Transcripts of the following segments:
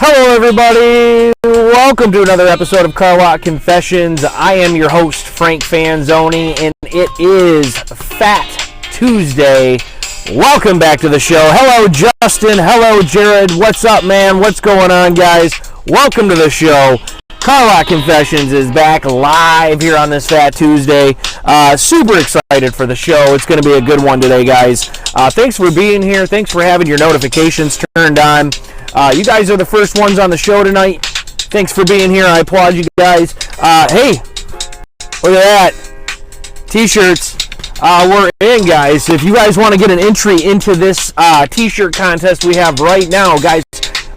Hello, everybody. Welcome to another episode of Carlock Confessions. I am your host, Frank Fanzoni, and it is Fat Tuesday. Welcome back to the show. Hello, Justin. Hello, Jared. What's up, man? What's going on, guys? Welcome to the show. Carlock Confessions is back live here on this Fat Tuesday. Super excited for the show. It's going to be a good one today, guys. Thanks for being here. Thanks for having your notifications turned on. You guys are the first ones on the show tonight. Thanks for being here. I applaud you guys. Hey, look at that. T-shirts. We're in, guys. If you guys want to get an entry into this T-shirt contest we have right now, guys,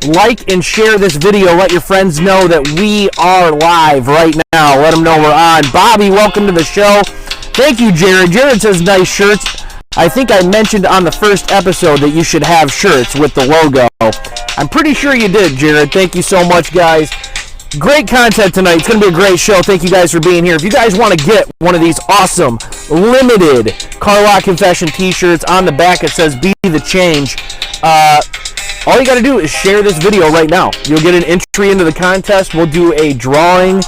like and share this video. Let your friends know that we are live right now. Let them know we're on. Bobby, welcome to the show. Thank you, Jared. Jared says nice shirts. I think I mentioned on the first episode that you should have shirts with the logo. I'm pretty sure you did, Jared. Thank you so much, guys. Great content tonight. It's going to be a great show. Thank you guys for being here. If you guys want to get one of these awesome, limited Carlock Confession t-shirts, on the back it says, Be the Change. All you got to do is share this video right now. You'll get an entry into the contest. We'll do a drawing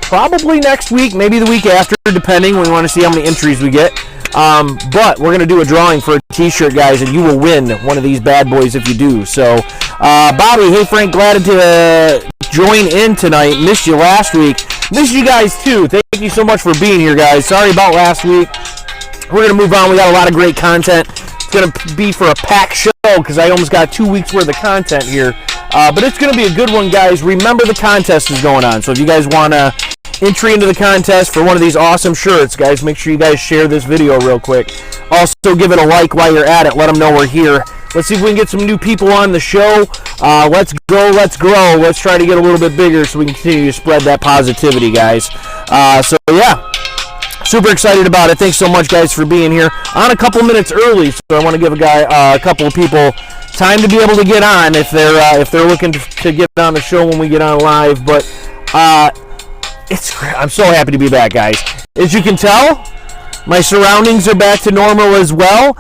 probably next week, maybe the week after, depending. We want to see how many entries we get. But we're going to do a drawing for a t-shirt, guys, and you will win one of these bad boys if you do. So, Bobby, hey, Frank, glad to join in tonight. Missed you last week. Missed you guys, too. Thank you so much for being here, guys. Sorry about last week. We're going to move on. We got a lot of great content. It's going to be for a packed show because I almost got 2 weeks worth of content here. But it's going to be a good one, guys. Remember, the contest is going on. So if you guys want to entry into the contest for one of these awesome shirts, guys, make sure you guys share this video real quick. Also, give it a like while you're at it. Let them know we're here. Let's see if we can get some new people on the show. Let's go. Let's grow. Let's try to get a little bit bigger so we can continue to spread that positivity, guys. So, yeah. Super excited about it. Thanks so much, guys, for being here. On a couple minutes early, so I want to give a couple of people time to be able to get on if they're looking to get on the show when we get on live. But I'm so happy to be back, guys. As you can tell, my surroundings are back to normal as well.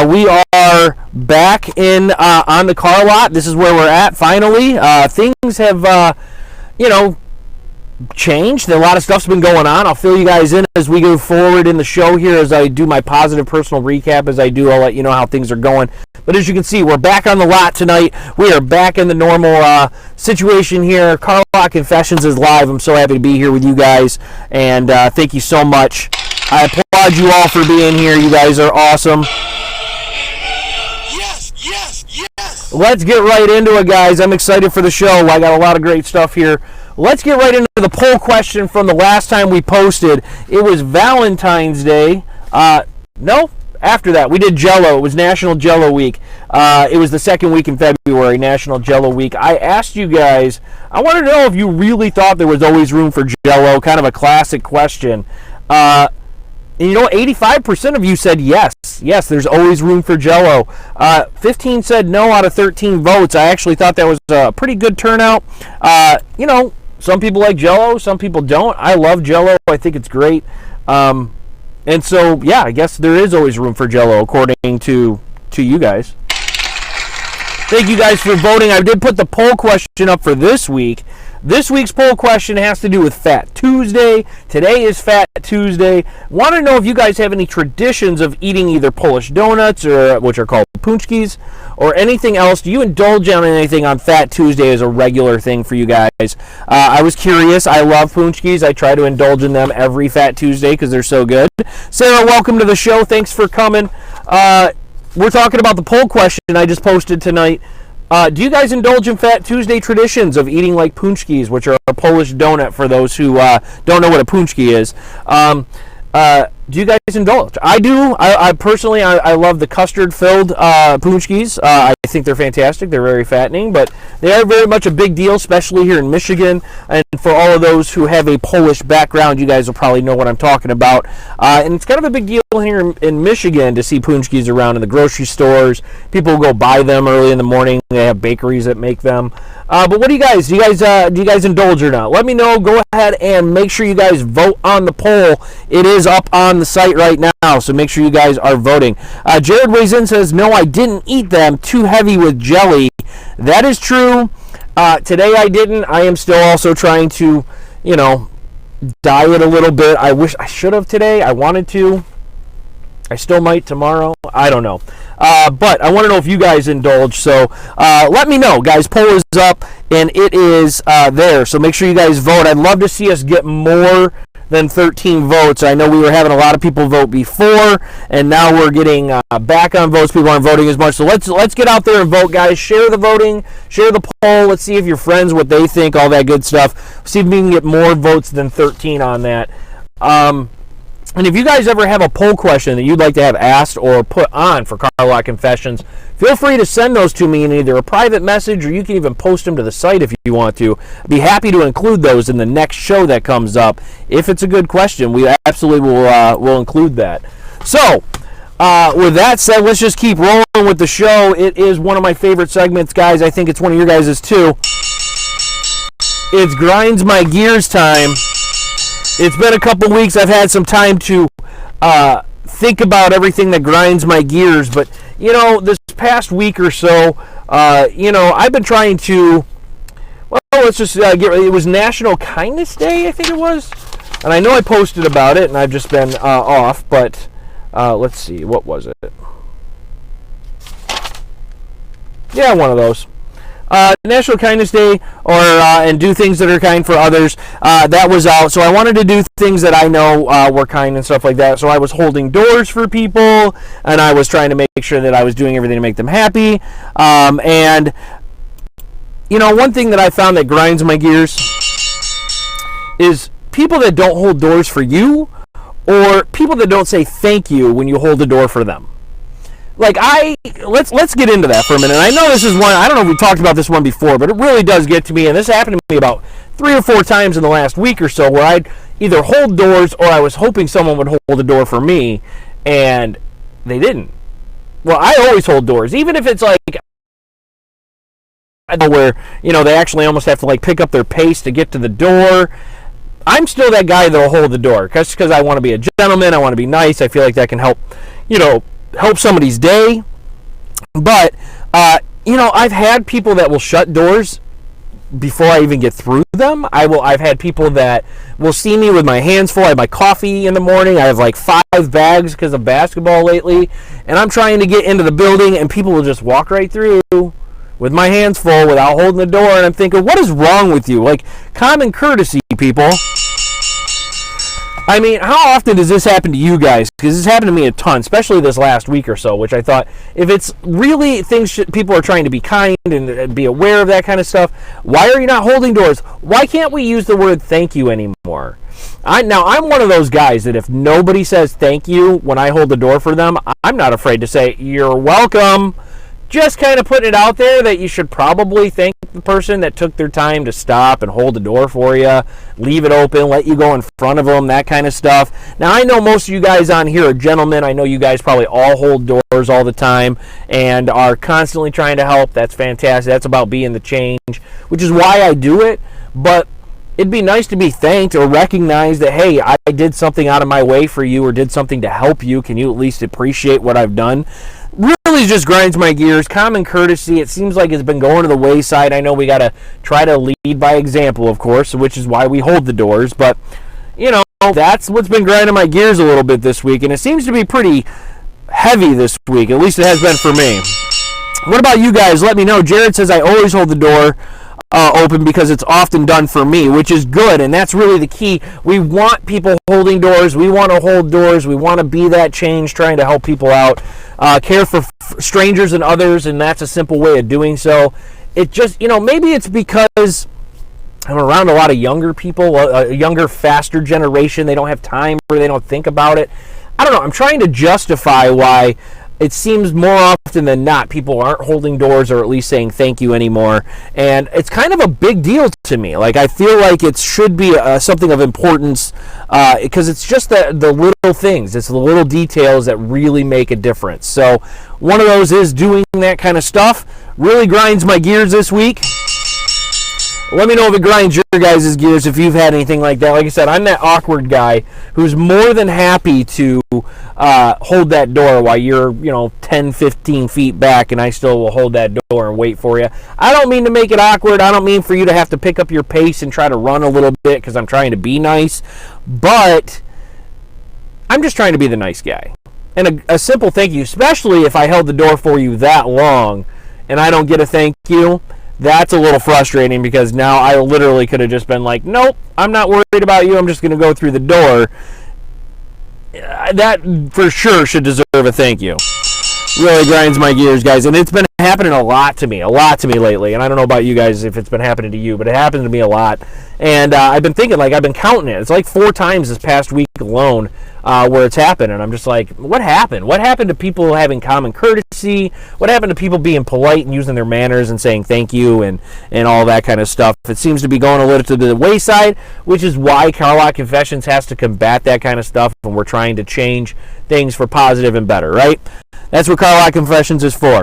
We are back in on the car lot. This is where we're at finally. Things have, changed. A lot of stuff's been going on. I'll fill you guys in as we go forward in the show here, as I do my positive personal recap. As I do, I'll let you know how things are going. But as you can see, we're back on the lot tonight. We are back in the normal situation here. Carlock Confessions is live. I'm so happy to be here with you guys, and thank you so much. I applaud you all for being here. You guys are awesome. Yes. Let's get right into it, guys. I'm excited for the show. I got a lot of great stuff here. Let's get right into the poll question from the last time we posted. It was Valentine's Day. No, after that. We did Jell-O. It was National Jell-O Week. It was the second week in February, National Jell-O Week. I asked you guys, I wanted to know if you really thought there was always room for Jell-O, kind of a classic question. And 85% of you said yes. Yes, there's always room for Jell-O. 15 said no out of 13 votes. I actually thought that was a pretty good turnout. Some people like Jell-O, some people don't. I love Jell-O. I think it's great. And so, yeah, I guess there is always room for Jell-O, according to you guys. Thank you guys for voting. I did put the poll question up for this week. This week's poll question has to do with Fat Tuesday. Today is Fat Tuesday. Want to know if you guys have any traditions of eating either Polish donuts, or which are called punchkis, or anything else. Do you indulge on anything on Fat Tuesday as a regular thing for you guys? I was curious. I love punchkis. I try to indulge in them every Fat Tuesday because they're so good. Sarah, welcome to the show. Thanks for coming. We're talking about the poll question I just posted tonight. Do you guys indulge in Fat Tuesday traditions of eating like punchkis, which are a Polish donut for those who don't know what a punchki is? Do you guys indulge? I do. I personally, I love the custard-filled punchkis. I think they're fantastic. They're very fattening, but they are very much a big deal, especially here in Michigan. And for all of those who have a Polish background, you guys will probably know what I'm talking about. And it's kind of a big deal here in Michigan to see punchkis around in the grocery stores. People go buy them early in the morning. They have bakeries that make them. But what do you guys? Do you guys indulge or not? Let me know. Go ahead and make sure you guys vote on the poll. It is up on the site right now, so make sure you guys are voting. Jared weighs in, says, no, I didn't eat them. Too heavy with jelly. That is true. Today I didn't. I am still also trying to, diet a little bit. I wish I should have today. I wanted to. I still might tomorrow. I don't know. But I want to know if you guys indulge. So let me know, guys. Poll is up, and it is there. So make sure you guys vote. I'd love to see us get more than 13 votes. I know we were having a lot of people vote before, and now we're getting back on votes. People aren't voting as much. So let's get out there and vote, guys. Share the voting. Share the poll. Let's see if your friends, what they think, all that good stuff. See if we can get more votes than 13 on that. And if you guys ever have a poll question that you'd like to have asked or put on for Car Lot Confessions, feel free to send those to me in either a private message, or you can even post them to the site if you want to. I'd be happy to include those in the next show that comes up. If it's a good question, we absolutely will include that. So, with that said, let's just keep rolling with the show. It is one of my favorite segments, guys. I think it's one of your guys' too. It's Grinds My Gears time. It's been a couple weeks. I've had some time to think about everything that grinds my gears. But, this past week or so, I've been trying to, let's just it was National Kindness Day, I think it was. And I know I posted about it, and I've just been off. But let's see, what was it? Yeah, one of those. National Kindness Day, or and do things that are kind for others. That was out, so I wanted to do things that I know were kind and stuff like that. So I was holding doors for people, and I was trying to make sure that I was doing everything to make them happy. And one thing that I found that grinds my gears is people that don't hold doors for you, or people that don't say thank you when you hold a door for them. Let's get into that for a minute. I know this is one, I don't know if we talked about this one before, but it really does get to me, and this happened to me about 3 or 4 times in the last week or so, where I'd either hold doors or I was hoping someone would hold a door for me, and they didn't. Well, I always hold doors, even if it's like where, they actually almost have to pick up their pace to get to the door. I'm still that guy that'll hold the door, because I want to be a gentleman, I want to be nice, I feel like that can help, help somebody's day. But I've had people that will shut doors before I even get through them. I've had people that will see me with my hands full. I have my coffee in the morning. I have 5 bags because of basketball lately, and I'm trying to get into the building, and people will just walk right through with my hands full without holding the door. And I'm thinking, what is wrong with you? Common courtesy, people. I mean, how often does this happen to you guys? Because this happened to me a ton, especially this last week or so, which I thought, if it's really things people are trying to be kind and be aware of that kind of stuff, why are you not holding doors? Why can't we use the word thank you anymore? Now, I'm one of those guys that if nobody says thank you when I hold the door for them, I'm not afraid to say, you're welcome. Just kind of putting it out there that you should probably thank the person that took their time to stop and hold the door for you, leave it open, let you go in front of them, that kind of stuff. Now, I know most of you guys on here are gentlemen. I know you guys probably all hold doors all the time and are constantly trying to help. That's fantastic. That's about being the change, which is why I do it. But it'd be nice to be thanked or recognized that, hey, I did something out of my way for you or did something to help you. Can you at least appreciate what I've done? Really just grinds my gears. Common courtesy, it seems like it's been going to the wayside. I know we got to try to lead by example, of course, which is why we hold the doors. But, that's what's been grinding my gears a little bit this week. And it seems to be pretty heavy this week. At least it has been for me. What about you guys? Let me know. Jared says I always hold the door open because it's often done for me, which is good, and that's really the key. We want people holding doors. We want to hold doors. We want to be that change, trying to help people out, care for strangers and others, and that's a simple way of doing so. It just, maybe it's because I'm around a lot of younger people, a younger, faster generation. They don't have time or they don't think about it. I don't know. I'm trying to justify why it seems more often than not people aren't holding doors or at least saying thank you anymore. And it's kind of a big deal to me. I feel like it should be something of importance because it's just the little things. It's the little details that really make a difference. So one of those is doing that kind of stuff. Really grinds my gears this week. Let me know if it grinds your guys' gears, if you've had anything like that. Like I said, I'm that awkward guy who's more than happy to hold that door while you're, 10, 15 feet back, and I still will hold that door and wait for you. I don't mean to make it awkward. I don't mean for you to have to pick up your pace and try to run a little bit because I'm trying to be nice. But I'm just trying to be the nice guy. And a simple thank you, especially if I held the door for you that long and I don't get a thank you, that's a little frustrating because now I literally could have just been like, nope, I'm not worried about you. I'm just going to go through the door. That for sure should deserve a thank you. Really grinds my gears, guys. And it's been happening a lot to me lately. And I don't know about you guys if it's been happening to you, but it happens to me a lot. And I've been thinking, I've been counting it. It's like 4 times this past week alone where it's happened. And I'm just like, what happened? What happened to people having common courtesy? What happened to people being polite and using their manners and saying thank you and all that kind of stuff? It seems to be going a little to the wayside, which is why Car Lot Confessions has to combat that kind of stuff. And we're trying to change things for positive and better, right? That's what Car Lot Confessions is for.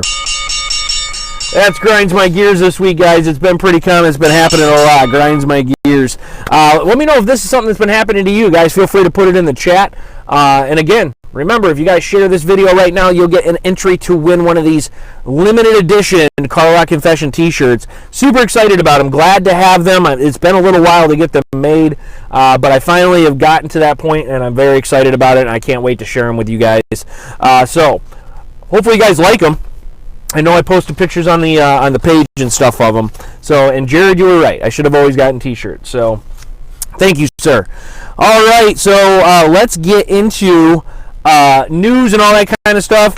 That's Grinds My Gears this week, guys. It's been pretty common. It's been happening a lot. Grinds My Gears. Let me know if this is something that's been happening to you, guys. Feel free to put it in the chat. And again, remember, if you guys share this video right now, you'll get an entry to win one of these limited edition Car Lot Confession t-shirts. Super excited about them. Glad to have them. It's been a little while to get them made, but I finally have gotten to that point, and I'm very excited about it, and I can't wait to share them with you guys. So hopefully you guys like them. I know I posted pictures on the page and stuff of them. So, and Jared, you were right. I should have always gotten t-shirts. So, thank you, sir. All right, so let's get into news and all that kind of stuff.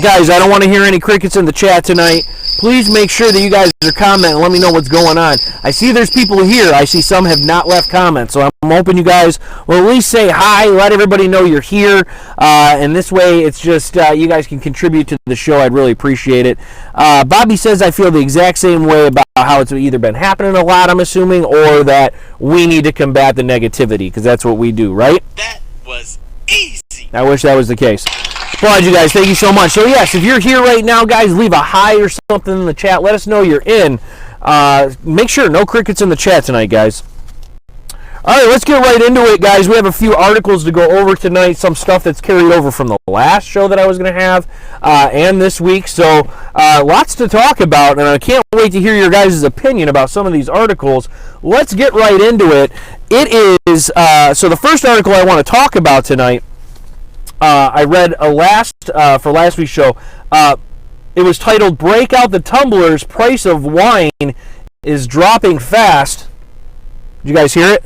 Guys, I don't want to hear any crickets in the chat tonight. Please make sure that you guys are commenting and let me know what's going on. I see there's people here. I see some have not left comments, so I'm hoping you guys will at least say hi, let everybody know you're here, and this way it's just you guys can contribute to the show. I'd really appreciate it. Bobby says, I feel the exact same way about how it's either been happening a lot, I'm assuming, or that we need to combat the negativity, because that's what we do, right? That was easy. I wish that was the case. Applaud you guys. Thank you so much. So, yes, if you're here right now, guys, leave a hi or something in the chat. Let us know you're in. Make sure no crickets in the chat tonight, guys. All right, let's get right into it, guys. We have a few articles to go over tonight, some stuff that's carried over from the last show that I was going to have and this week. So, lots to talk about, and I can't wait to hear your guys' opinion about some of these articles. Let's get right into it. It is, so the first article I want to talk about tonight, I read for last week's show. It was titled, Break Out the Tumblers, Price of Wine is Dropping Fast. Did you guys hear it?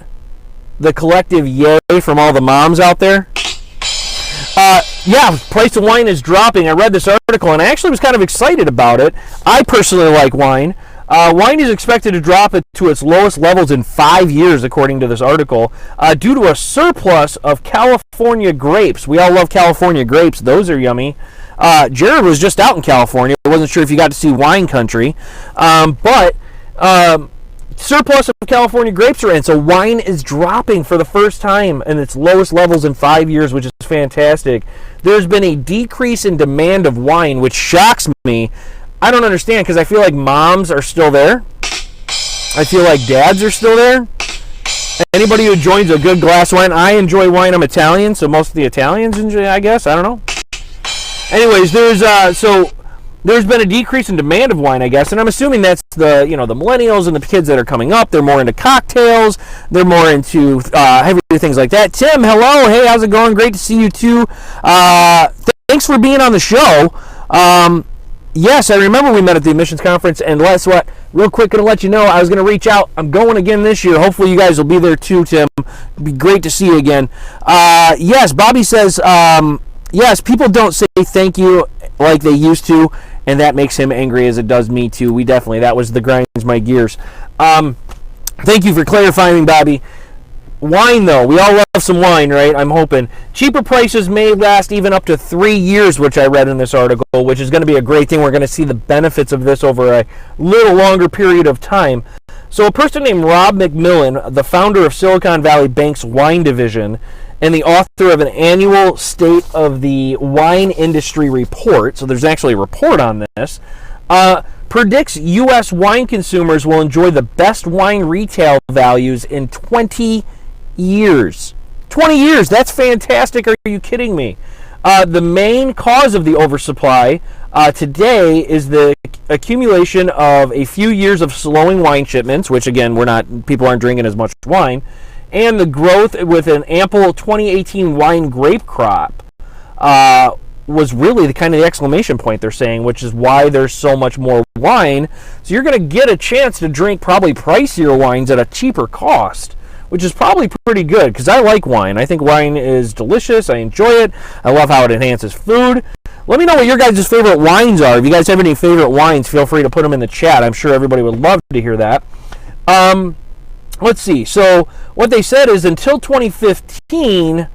The collective yay from all the moms out there. Yeah, price of wine is dropping. I read this article, and I actually was kind of excited about it. I personally like wine. Wine is expected to drop to its lowest levels in 5 years, according to this article, due to a surplus of California grapes. We all love California grapes. Those are yummy. Jared was just out in California. I wasn't sure if you got to see wine country. But surplus of California grapes are in, so wine is dropping for the first time in its lowest levels in 5 years, which is fantastic. There's been a decrease in demand of wine, which shocks me. I don't understand, because I feel like moms are still there. I feel like dads are still there. Anybody who enjoys a good glass of wine, I enjoy wine. I'm Italian, so most of the Italians enjoy, I guess. I don't know. Anyways, there's been a decrease in demand of wine, I guess, and I'm assuming that's the millennials and the kids that are coming up. They're more into cocktails. They're more into heavy things like that. Tim, hello. Hey, how's it going? Great to see you too. Thanks for being on the show. Yes, I remember we met at the admissions conference, and real quick, going to let you know, I was going to reach out. I'm going again this year. Hopefully you guys will be there too, Tim. It'd be great to see you again. Yes, Bobby says, yes, people don't say thank you like they used to, and that makes him angry, as it does me too. That was the grinds my gears. Thank you for clarifying, Bobby. Wine, though, we all love some wine, right? I'm hoping. Cheaper prices may last even up to 3 years, which I read in this article, which is going to be a great thing. We're going to see the benefits of this over a little longer period of time. So a person named Rob McMillan, the founder of Silicon Valley Bank's wine division and the author of an annual State of the Wine Industry report, so there's actually a report on this, predicts U.S. wine consumers will enjoy the best wine retail values in 20 years. 20 years, that's fantastic. Are you kidding me? The main cause of the oversupply today is the accumulation of a few years of slowing wine shipments, which again, people aren't drinking as much wine, and the growth with an ample 2018 wine grape crop was really the kind of the exclamation point they're saying, which is why there's so much more wine. So you're going to get a chance to drink probably pricier wines at a cheaper cost, which is probably pretty good because I like wine. I think wine is delicious. I enjoy it. I love how it enhances food. Let me know what your guys' favorite wines are. If you guys have any favorite wines, feel free to put them in the chat. I'm sure everybody would love to hear that. Let's see. So what they said is until 2015,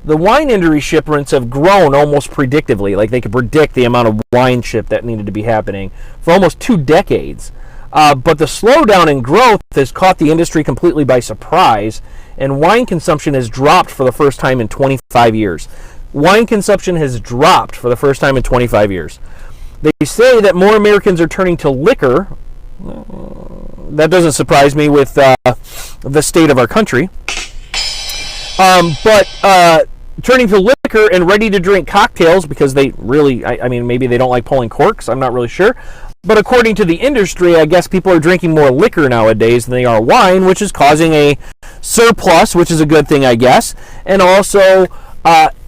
the wine industry shipments have grown almost predictively. Like they could predict the amount of wine ship that needed to be happening for almost 2 decades. But the slowdown in growth has caught the industry completely by surprise, and wine consumption has dropped for the first time in 25 years. Wine consumption has dropped for the first time in 25 years. They say that more Americans are turning to liquor. That doesn't surprise me with the state of our country. But turning to liquor and ready-to-drink cocktails because they really, I mean, maybe they don't like pulling corks. I'm not really sure. But according to the industry, I guess people are drinking more liquor nowadays than they are wine, which is causing a surplus, which is a good thing, I guess, and also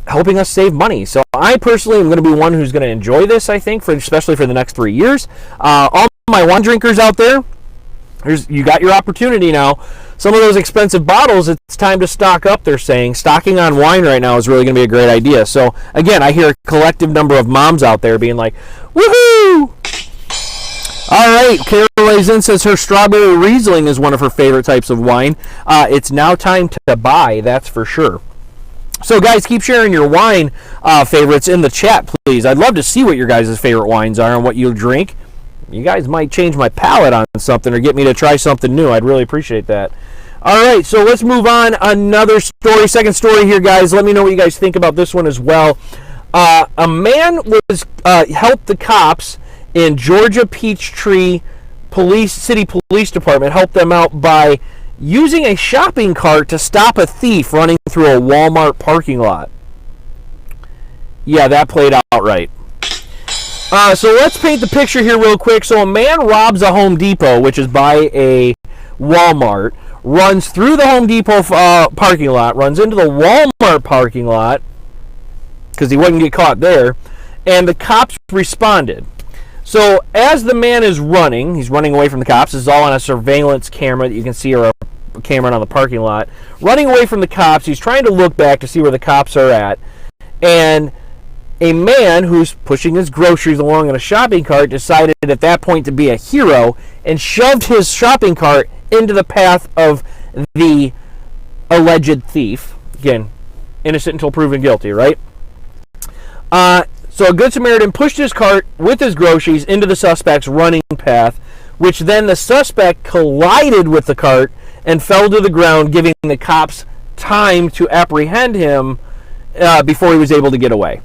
helping us save money. So I personally am going to be one who's going to enjoy this, I think, especially for the next 3 years. All my wine drinkers out there, you got your opportunity now. Some of those expensive bottles, it's time to stock up, they're saying. Stocking on wine right now is really going to be a great idea. So, again, I hear a collective number of moms out there being like, woohoo! All right, Carol Zinn says her strawberry Riesling is one of her favorite types of wine. It's now time to buy, that's for sure. So, guys, keep sharing your wine favorites in the chat, please. I'd love to see what your guys' favorite wines are and what you drink. You guys might change my palate on something or get me to try something new. I'd really appreciate that. All right, so let's move on. Another story, second story here, guys. Let me know what you guys think about this one as well. A man was helped the cops in Georgia Peachtree City Police Department helped them out by using a shopping cart to stop a thief running through a Walmart parking lot. Yeah, that played out right. So let's paint the picture here real quick. So a man robs a Home Depot, which is by a Walmart, runs through the Home Depot parking lot, runs into the Walmart parking lot, because he wouldn't get caught there, and the cops responded. So as the man is running, he's running away from the cops. This is all on a surveillance camera that you can see, or a camera on the parking lot. Running away from the cops, he's trying to look back to see where the cops are at, and a man who's pushing his groceries along in a shopping cart decided at that point to be a hero and shoved his shopping cart into the path of the alleged thief. Again, innocent until proven guilty, right? So a Good Samaritan pushed his cart with his groceries into the suspect's running path, which then the suspect collided with the cart and fell to the ground, giving the cops time to apprehend him before he was able to get away.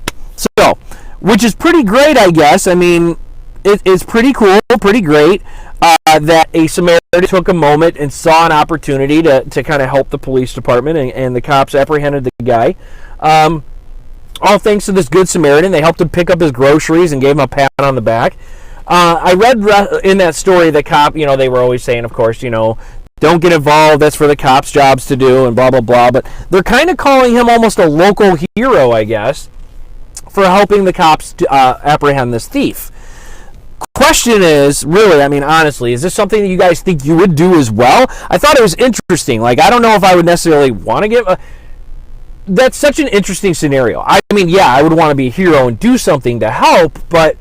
So, which is pretty great, I guess. I mean, it's pretty cool, pretty great that a Samaritan took a moment and saw an opportunity to kind of help the police department, and the cops apprehended the guy. All thanks to this Good Samaritan. They helped him pick up his groceries and gave him a pat on the back. I read in that story the cop, they were always saying, of course, don't get involved, that's for the cops' jobs to do, and blah, blah, blah. But they're kind of calling him almost a local hero, I guess, for helping the cops apprehend this thief. Question is, really, I mean, honestly, is this something that you guys think you would do as well? I thought it was interesting. Like, I don't know if I would necessarily want to give that's such an interesting scenario. I mean, yeah, I would want to be a hero and do something to help, but,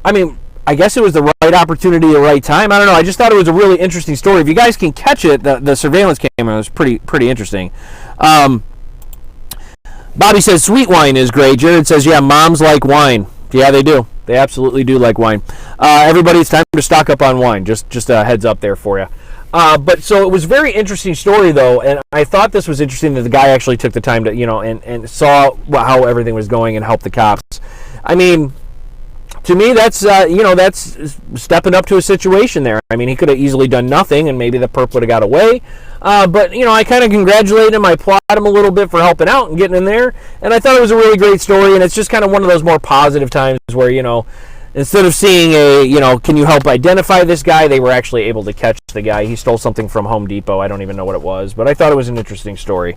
I mean, I guess it was the right opportunity at the right time. I don't know. I just thought it was a really interesting story. If you guys can catch it, the surveillance camera was pretty interesting. Bobby says sweet wine is great. Jared says, yeah, moms like wine. Yeah, they do. They absolutely do like wine. Everybody, it's time to stock up on wine. Just a heads up there for you. But so it was a very interesting story, though, and I thought this was interesting that the guy actually took the time to, and saw how everything was going and helped the cops. I mean, to me, that's that's stepping up to a situation there. I mean, he could have easily done nothing, and maybe the perp would have got away. But I kind of congratulate him. I applaud him a little bit for helping out and getting in there. And I thought it was a really great story. And it's just kind of one of those more positive times where instead of seeing can you help identify this guy, they were actually able to catch the guy. He stole something from Home Depot. I don't even know what it was, but I thought it was an interesting story.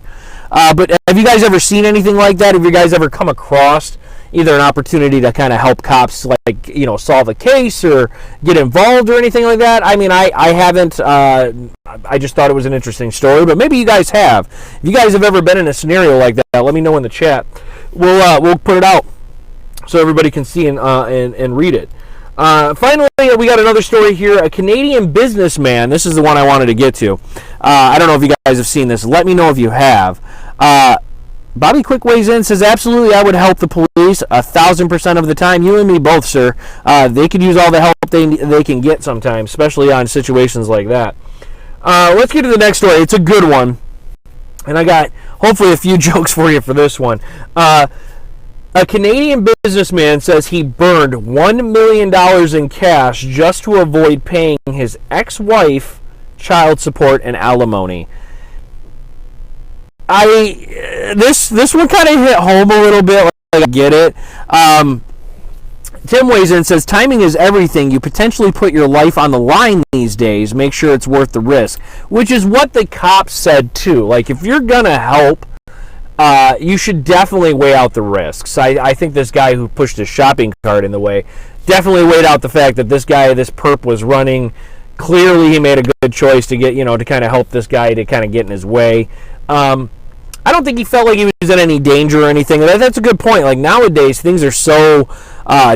But have you guys ever seen anything like that? Have you guys ever come across either an opportunity to kind of help cops, solve a case or get involved or anything like that? I mean, I haven't. I just thought it was an interesting story, but maybe you guys have. If you guys have ever been in a scenario like that, let me know in the chat. We'll put it out so everybody can see and read it. Finally, we got another story here. A Canadian businessman. This is the one I wanted to get to. I don't know if you guys have seen this. Let me know if you have. Bobby Quick weighs in, says, absolutely, I would help the police 1,000% of the time. You and me both, sir. They could use all the help they can get sometimes, especially on situations like that. Let's get to the next story. It's a good one. And I got, hopefully, a few jokes for you for this one. A Canadian businessman says he burned $1 million in cash just to avoid paying his ex-wife child support and alimony. This one kind of hit home a little bit. I get it. Tim weighs in and says, timing is everything. You potentially put your life on the line these days. Make sure it's worth the risk. Which is what the cops said too. Like, if you're going to help, you should definitely weigh out the risks. I think this guy who pushed his shopping cart in the way definitely weighed out the fact that this perp was running. Clearly he made a good choice to get, to kind of help this guy to kind of get in his way. I don't think he felt like he was in any danger or anything. That's a good point. Like, nowadays, things are so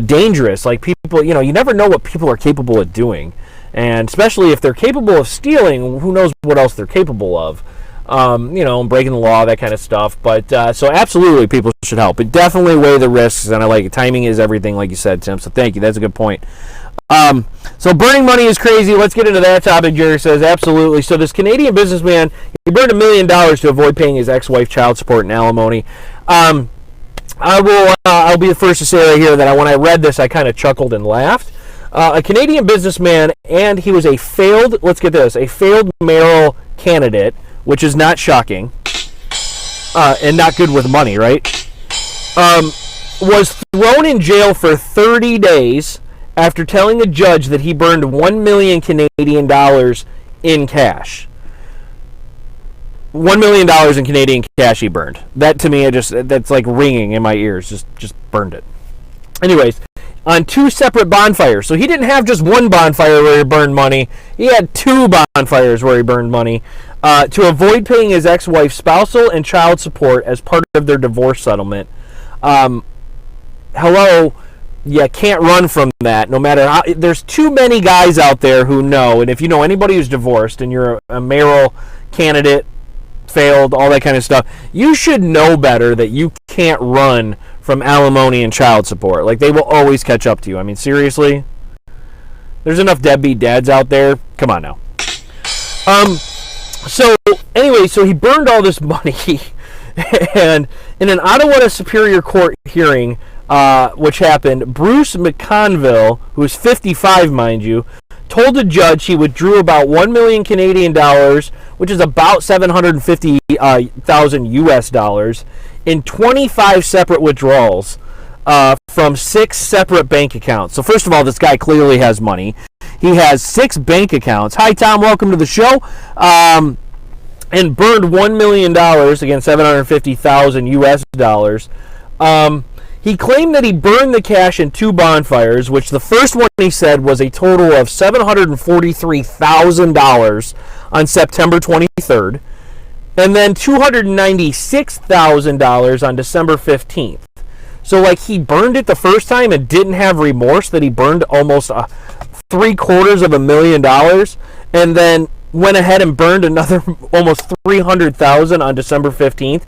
dangerous. Like, people, you never know what people are capable of doing. And especially if they're capable of stealing, who knows what else they're capable of. Breaking the law, that kind of stuff. But, so absolutely, people should help. But definitely weigh the risks, and I like it. Timing is everything, like you said, Tim. So thank you. That's a good point. So burning money is crazy. Let's get into that topic. Jerry says, absolutely. So this Canadian businessman, he burned $1 million to avoid paying his ex-wife child support and alimony. I'll be the first to say right here that when I read this, I kind of chuckled and laughed. A Canadian businessman, and he was a failed mayoral candidate, which is not shocking, and not good with money, right? Was thrown in jail for 30 days after telling a judge that he burned 1 million Canadian dollars in cash. $1 million in Canadian cash he burned. That to me, that's like ringing in my ears. Just burned it. Anyways, on 2 separate bonfires. So he didn't have just one bonfire where he burned money. He had 2 bonfires where he burned money to avoid paying his ex-wife's spousal and child support as part of their divorce settlement. Hello. You can't run from that, no matter how. There's too many guys out there who know, and if you know anybody who's divorced and you're a mayoral candidate, failed, all that kind of stuff, you should know better that you can't run from alimony and child support. Like, they will always catch up to you. I mean, seriously? There's enough deadbeat dads out there. Come on now. So, anyway, so he burned all this money, and in an Ottawa Superior Court hearing, which happened, Bruce McConville, who's 55, mind you, told the judge he withdrew about 1 million Canadian dollars, which is about 750,000 US dollars, in 25 separate withdrawals from 6 separate bank accounts. So first of all, this guy clearly has money. He has 6 bank accounts. Hi, Tom. Welcome to the show. And burned $1 million, again, 750,000 US dollars. He claimed that he burned the cash in 2 bonfires, which the first one he said was a total of $743,000 on September 23rd, and then $296,000 on December 15th. So, like, he burned it the first time and didn't have remorse that he burned almost $750,000, and then went ahead and burned another almost $300,000 on December 15th.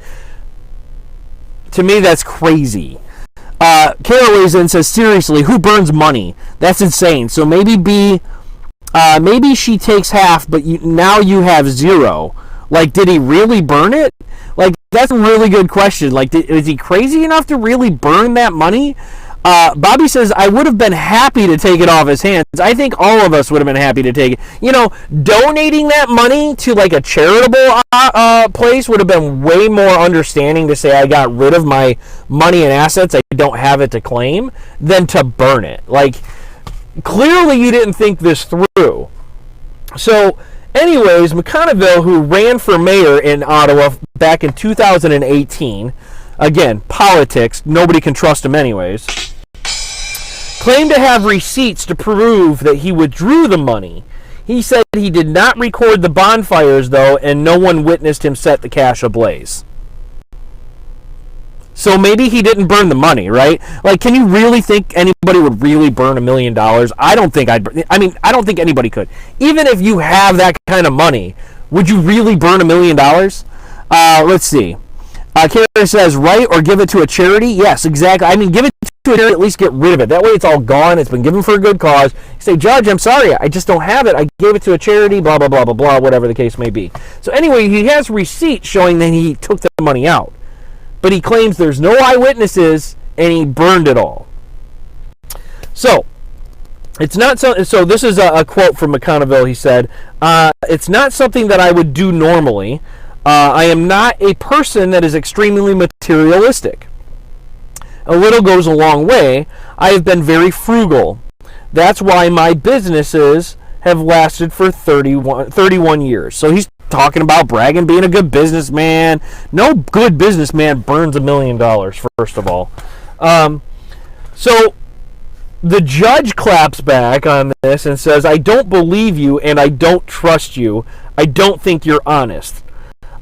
To me, that's crazy. Kayla weighs in and says, seriously, who burns money? That's insane. So maybe she takes half, but now you have 0. Like, did he really burn it? Like, that's a really good question. Like, is he crazy enough to really burn that money? Bobby says, I would have been happy to take it off his hands. I think all of us would have been happy to take it. You know, donating that money to like a charitable place would have been way more understanding to say I got rid of my money and assets, I don't have it to claim, than to burn it. Like, clearly you didn't think this through. So, anyways, McConneville, who ran for mayor in Ottawa back in 2018, again, politics, nobody can trust him anyways, claimed to have receipts to prove that he withdrew the money. He said he did not record the bonfires, though, and no one witnessed him set the cash ablaze. So maybe he didn't burn the money, right? Like, can you really think anybody would really burn $1 million? I don't think I don't think anybody could. Even if you have that kind of money, would you really burn $1 million? Let's see. Karen says, right, or give it to a charity? Yes, exactly. I mean, give it to a charity, at least get rid of it. That way it's all gone. It's been given for a good cause. You say, Judge, I'm sorry, I just don't have it. I gave it to a charity, blah, blah, blah, blah, blah, whatever the case may be. So anyway, he has receipts showing that he took the money out. But he claims there's no eyewitnesses, and he burned it all. So, it's not so. So this is a quote from McConneville. He said, "It's not something that I would do normally. I am not a person that is extremely materialistic. A little goes a long way. I have been very frugal. That's why my businesses have lasted for 31 years." So he's talking about bragging, being a good businessman. No good businessman burns $1 million, first of all. So the judge claps back on this and says, I don't believe you and I don't trust you. I don't think you're honest.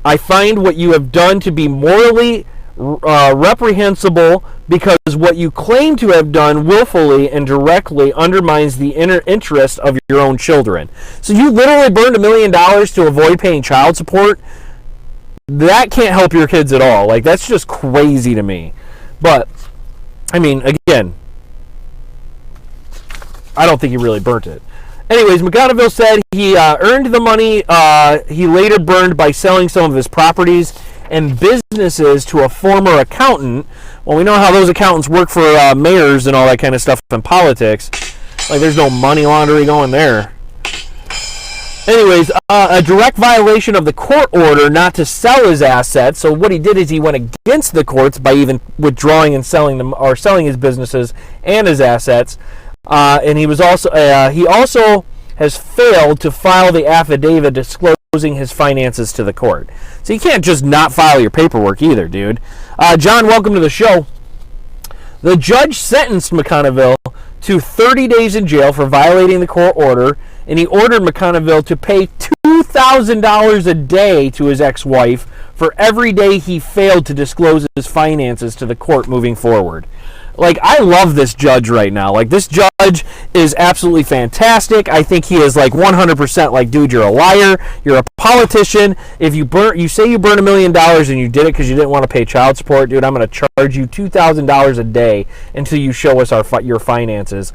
I find what you have done to be morally reprehensible because what you claim to have done willfully and directly undermines the inner interest of your own children. So you literally burned $1 million to avoid paying child support? That can't help your kids at all. Like, that's just crazy to me. But, I mean, again, I don't think he really burnt it. Anyways, McConneville said he earned the money he later burned by selling some of his properties and businesses to a former accountant. Well, we know how those accountants work for mayors and all that kind of stuff in politics. Like, there's no money laundering going there. Anyways, a direct violation of the court order not to sell his assets. So what he did is he went against the courts by even withdrawing and selling them, or selling his businesses and his assets. And he also has failed to file the affidavit disclosing his finances to the court. So you can't just not file your paperwork either, dude. John, welcome to the show. The judge sentenced McConneville to 30 days in jail for violating the court order, and he ordered McConneville to pay $2,000 a day to his ex-wife for every day he failed to disclose his finances to the court moving forward. Like, I love this judge right now. Like, this judge is absolutely fantastic. I think he is, like, 100% like, dude, you're a liar. You're a politician. If you say you burned $1 million and you did it because you didn't want to pay child support, dude, I'm going to charge you $2,000 a day until you show us your finances.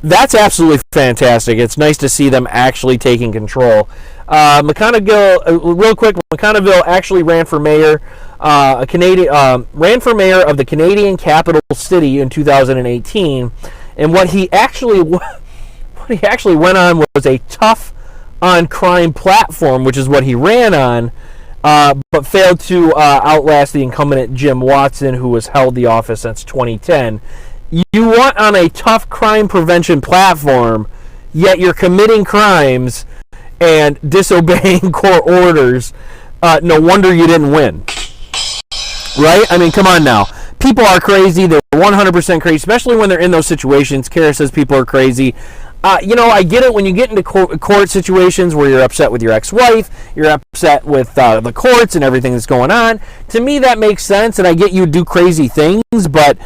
That's absolutely fantastic. It's nice to see them actually taking control. McConneville, real quick, McConneville actually ran for mayor. Ran for mayor of the Canadian capital city in 2018, and what he actually went on was a tough on crime platform, which is what he ran on, but failed to outlast the incumbent Jim Watson, who has held the office since 2010. You want on a tough crime prevention platform, yet you're committing crimes and disobeying court orders. No wonder you didn't win. Right? I mean, come on now. People are crazy. They're 100% crazy, especially when they're in those situations. Kara says people are crazy. I get it when you get into court situations where you're upset with your ex-wife, you're upset with the courts and everything that's going on. To me, that makes sense, and I get you do crazy things, but,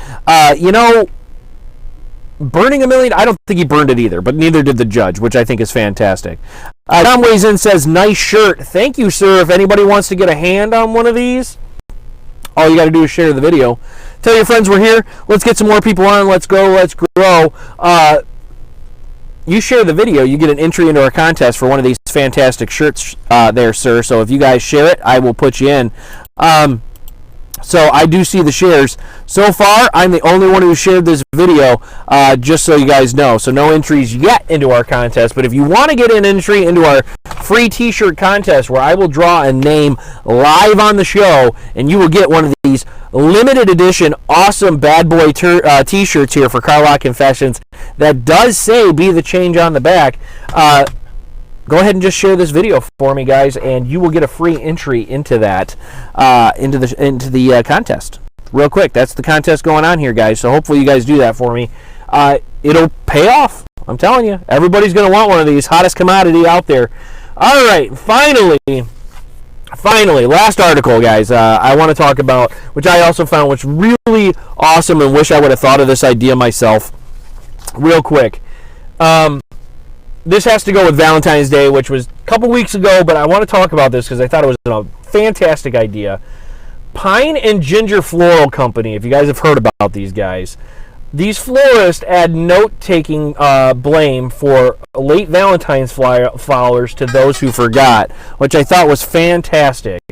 burning $1 million, I don't think he burned it either, but neither did the judge, which I think is fantastic. Tom weighs in, says, nice shirt. Thank you, sir. If anybody wants to get a hand on one of these, all you got to do is share the video. Tell your friends we're here. Let's get some more people on. Let's go. Let's grow. You share the video, you get an entry into our contest for one of these fantastic shirts there, sir. So if you guys share it, I will put you in. So I do see the shares. So far, I'm the only one who shared this video, just so you guys know. So no entries yet into our contest. But if you want to get an entry into our free t-shirt contest where I will draw a name live on the show, and you will get one of these limited edition awesome bad boy t-shirts here for Car Lot Confessions that does say "Be the Change" on the back. Go ahead and just share this video for me, guys, and you will get a free entry into that, into the contest. Real quick, that's the contest going on here, guys. So hopefully you guys do that for me. It'll pay off. I'm telling you, everybody's going to want one of these. Hottest commodity out there. All right, finally, last article, guys. I want to talk about, which I also found was really awesome, and wish I would have thought of this idea myself. Real quick. This has to go with Valentine's Day, which was a couple weeks ago, but I want to talk about this because I thought it was a fantastic idea. Pine and Ginger Floral Company, if you guys have heard about these guys, these florists add note-taking blame for late Valentine's flowers to those who forgot, which I thought was fantastic.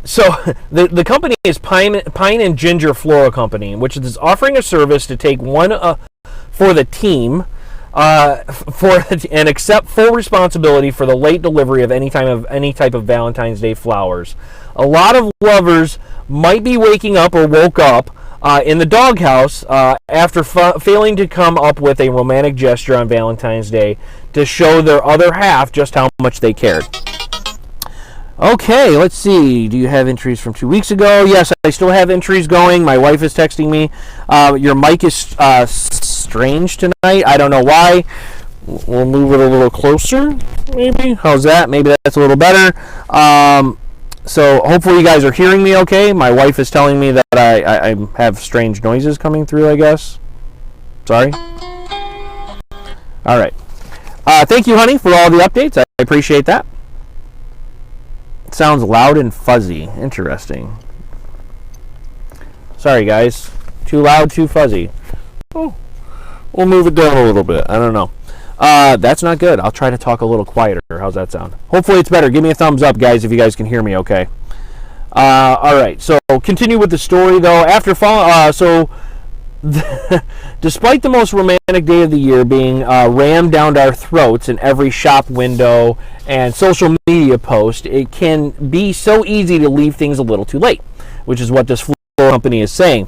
So the company is Pine and Ginger Floral Company, which is offering a service to take one for the team and accept full responsibility for the late delivery of any type of Valentine's Day flowers. A lot of lovers might be waking up or woke up in the doghouse after failing to come up with a romantic gesture on Valentine's Day to show their other half just how much they cared. Okay, let's see. Do you have entries from 2 weeks ago? Yes, I still have entries going. My wife is texting me. Your mic is strange tonight. I don't know why. We'll move it a little closer, maybe. How's that? Maybe that's a little better. So hopefully you guys are hearing me okay. My wife is telling me that I have strange noises coming through, I guess. Sorry. All right. Thank you, honey, for all the updates. I appreciate that. Sounds loud and fuzzy. Interesting. Sorry, guys. Too loud, too fuzzy. Oh, we'll move it down a little bit. I don't know. That's not good. I'll try to talk a little quieter. How's that sound? Hopefully it's better. Give me a thumbs up, guys, if you guys can hear me okay. All right. So continue with the story, though. After fall, despite the most romantic day of the year being rammed down our throats in every shop window and social media post, it can be so easy to leave things a little too late, which is what this floral company is saying.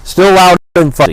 Still loud and fuzzy.